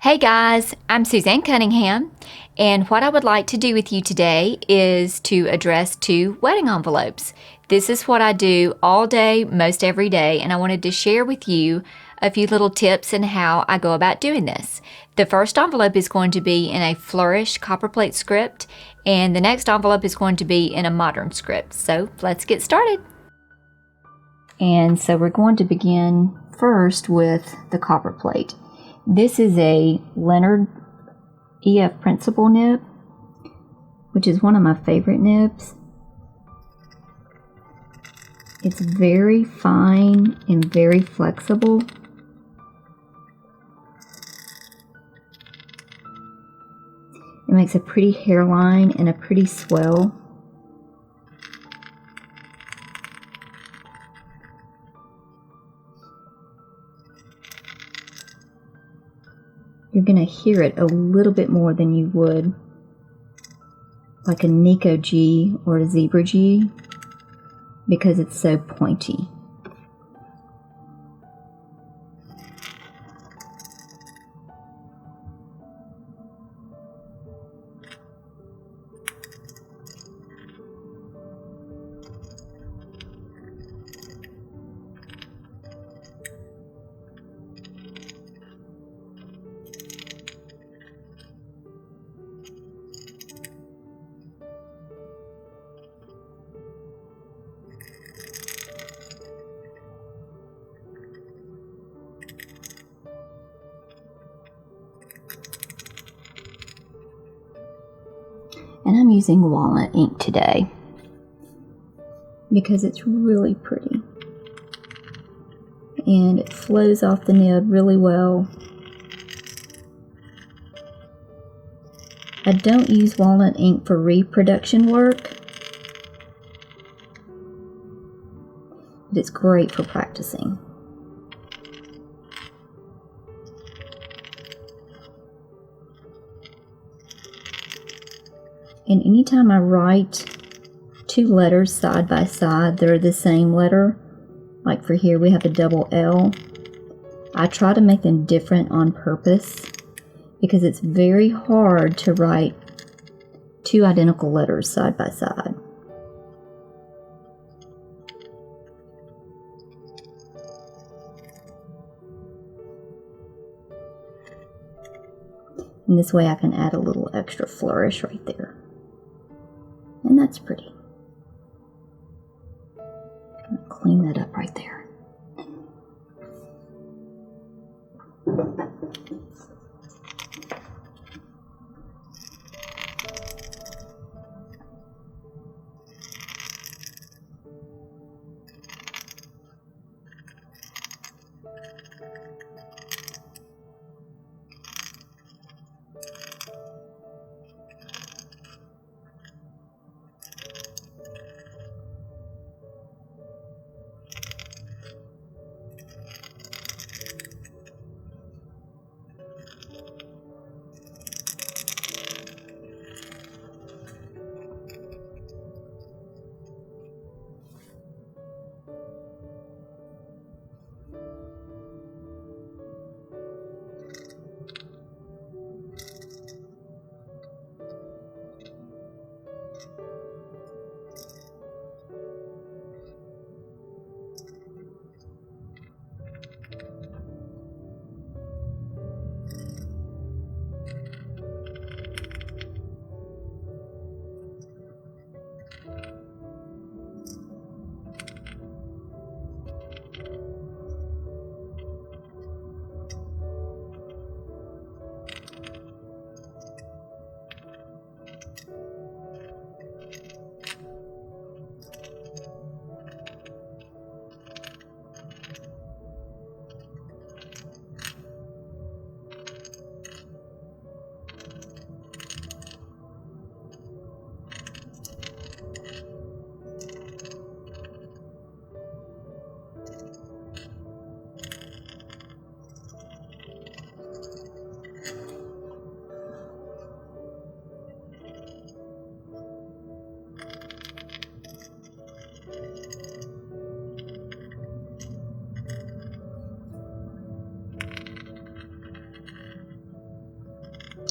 Hey guys, I'm Suzanne Cunningham, and what I would like to do with you today is to address two wedding envelopes. This is what I do all day, most every day, and I wanted to share with you a few little tips and how I go about doing this. The first envelope is going to be in a Flourish Copperplate script, and the next envelope is going to be in a modern script. So let's get started. And so we're going to begin first with the Copperplate. This is a Leonardt EF Principal Nib, which is one of my favorite nibs. It's very fine and very flexible. It makes a pretty hairline and a pretty swell. You're going to hear it a little bit more than you would like a Nikko G or a Zebra G because it's so pointy. And I'm using Walnut Ink today because it's really pretty and it flows off the nib really well. I don't use Walnut Ink for reproduction work, but it's great for practicing. And anytime I write two letters side by side that are the same letter, like for here we have a double L, I try to make them different on purpose because it's very hard to write two identical letters side by side. And this way I can add a little extra flourish right there. And that's pretty. Clean that up right there.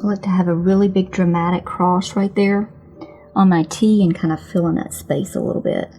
I like to have a really big dramatic cross right there on my T and kind of fill in that space a little bit.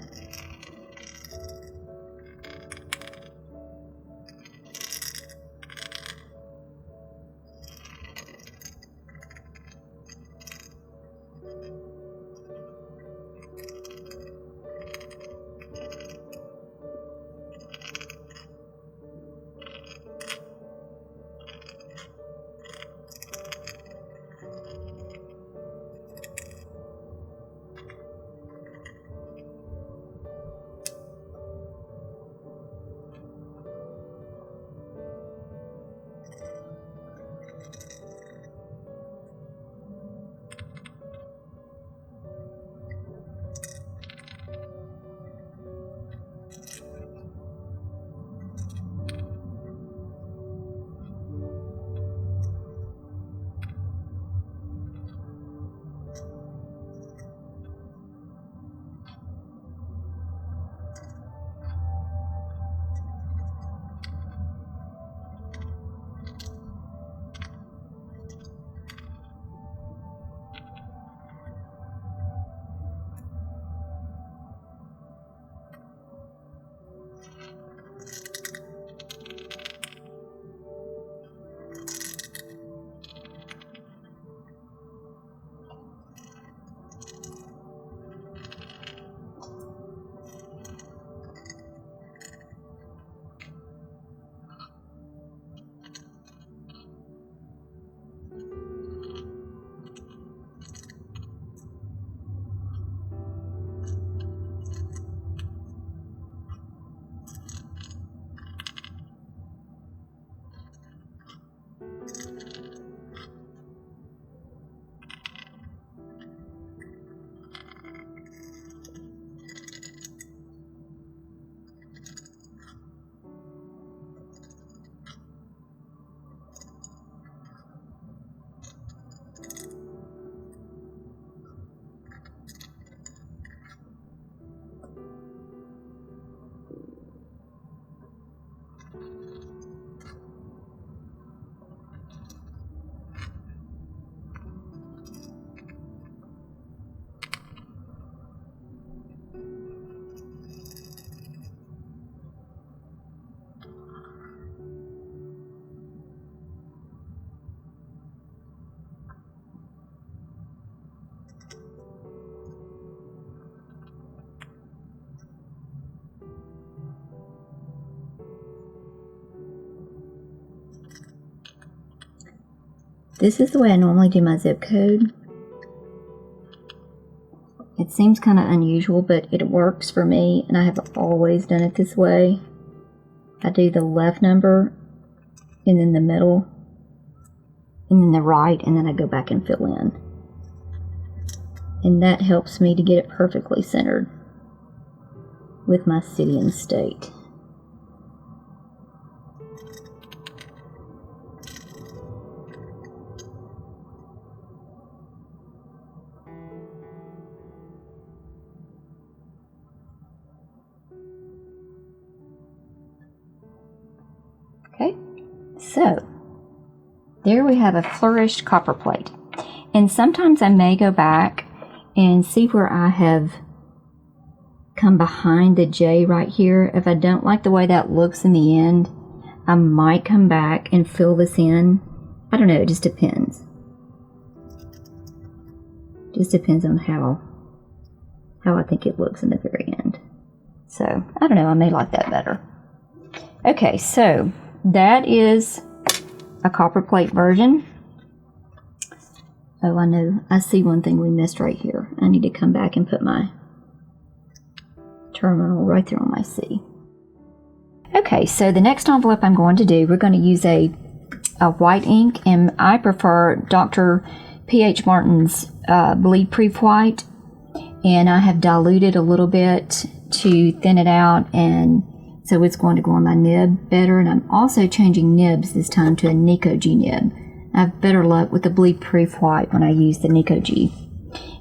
This is the way I normally do my zip code. It seems kind of unusual, but it works for me, and I have always done it this way. I do the left number, and then the middle, and then the right, and then I go back and fill in. And that helps me to get it perfectly centered with my city and state. Okay, so there we have a flourished copperplate. And sometimes I may go back and see where I have come behind the J right here. If I don't like the way that looks in the end, I might come back and fill this in. I don't know, it just depends. Just depends on how I think it looks in the very end. So, I don't know, I may like that better. Okay, so that is a copperplate version. Oh, I know, I see one thing we missed right here. I need to come back and put my terminal right there on my C. Okay, so the next envelope I'm going to do, we're going to use a white ink, and I prefer Dr.Ph Martin's Bleedproof white, and I have diluted a little bit to thin it out, and so it's going to go on my nib better. And I'm also changing nibs this time to a Nikko G Nib. I have better luck with the Bleedproof white when I use the Nikko G.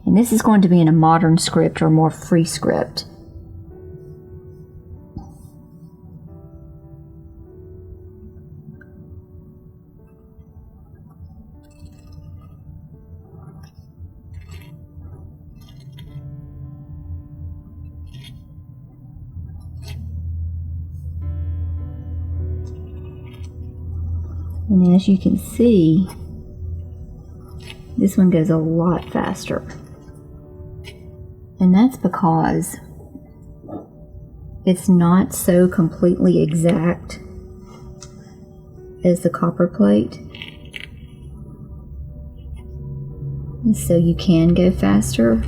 And this is going to be in a modern script or more free script. And as you can see, this one goes a lot faster. And that's because it's not so completely exact as the Copperplate. And so you can go faster.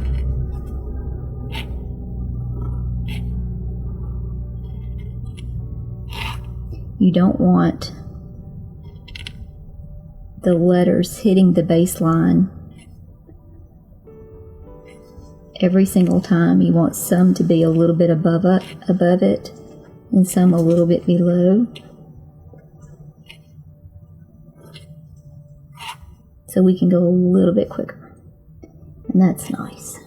You don't want the letters hitting the baseline every single time. You want some to be a little bit above it and some a little bit below. So we can go a little bit quicker. And that's nice.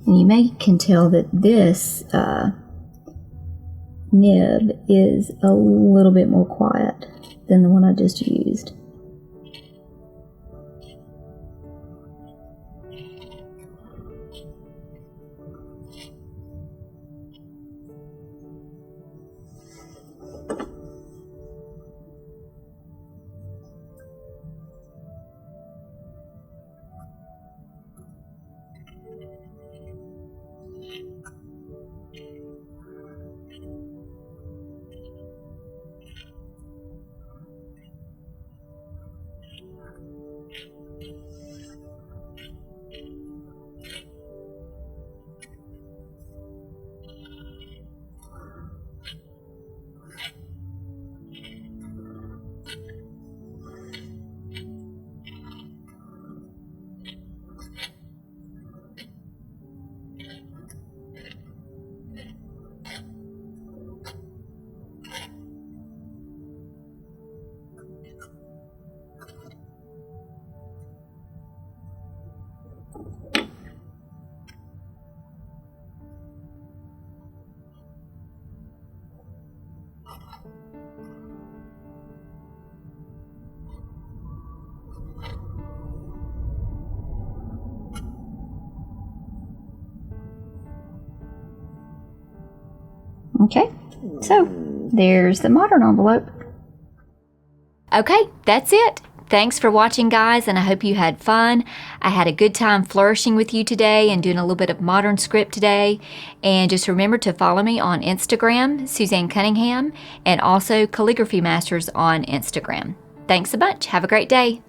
And you can tell that this nib is a little bit more quiet than the one I just used. Okay, so there's the modern envelope. Okay, that's it. Thanks for watching, guys, and I hope you had fun. I had a good time flourishing with you today and doing a little bit of modern script today. And just remember to follow me on Instagram, Suzanne Cunningham, and also Calligraphy Masters on Instagram. Thanks a bunch. Have a great day.